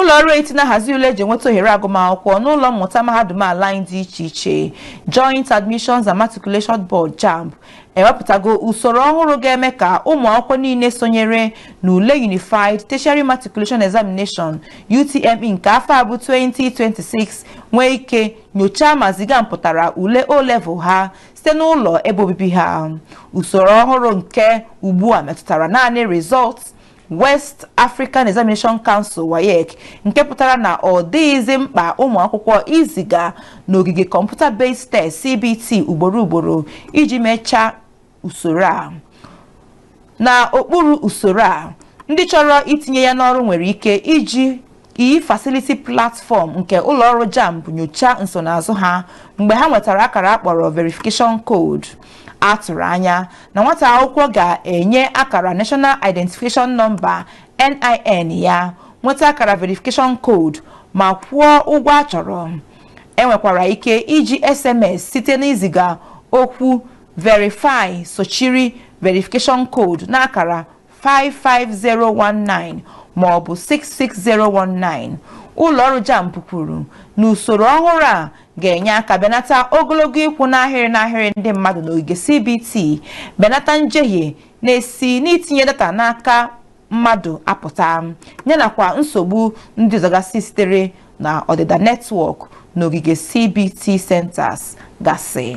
ụlọ ọrụ eti na-ahazi ule eji enweta ohere agụmakwụkwọ n'ụlọ mmụta mahadum ala anyị dị iche iche Joint Admissions and Matriculation Board JAMB ewepụtago usoro ọhụrụ ga-eme ka ụmụ akwụkwọ niile sonyere n'ule Unified Tertiary Matriculation Examination UTME nke afọ abụ 2026 nwee ike nyochaa ma ziga mpụtara ule O-level ha site n'ụlọ ebe obibi ha. Usoro ọhụrụ nke ugbu a metụtara naanị results West African Examination Council WAEC nke pụtara na ọ dịghịzi mkpa ụmụ akwụkwọ iziga n'ogige Computer Based Test CBT ugboro iji mechaa usoro a. Na okpuru usoro a, ndị chọrọ itinye ya n'ọrụ nwere ike iji e-facility platform nke ụlọ ọrụ JAMB nyochaa nsonaazụ ha mgbe ha nwetara akara akpọrọ verification code. Atụrụ anya na nwata akwụkwọ ga-enye akara National Identification Number NIN ya, nweta akara verification code ma kwụọ ụgwọ achọrọ. Enwekwara ike iji SMS site n'iziga okwu verify sochiri verification code na akara 55019 ma ọ bụ 66019. Ụlọ ọrụ JAMB kwuru na usoro ọhụrụ a ga-enye aka benata ogologo ikwu n'ahịrị ndị mmadụ n'ogige CBT, benata njehie na-esi n'itinye data n'aka mmadụ apụta, yanakwa nsogbu ndị ọzọgasị sitere na ọdịda netwọk n'ogige CBT centers gasị.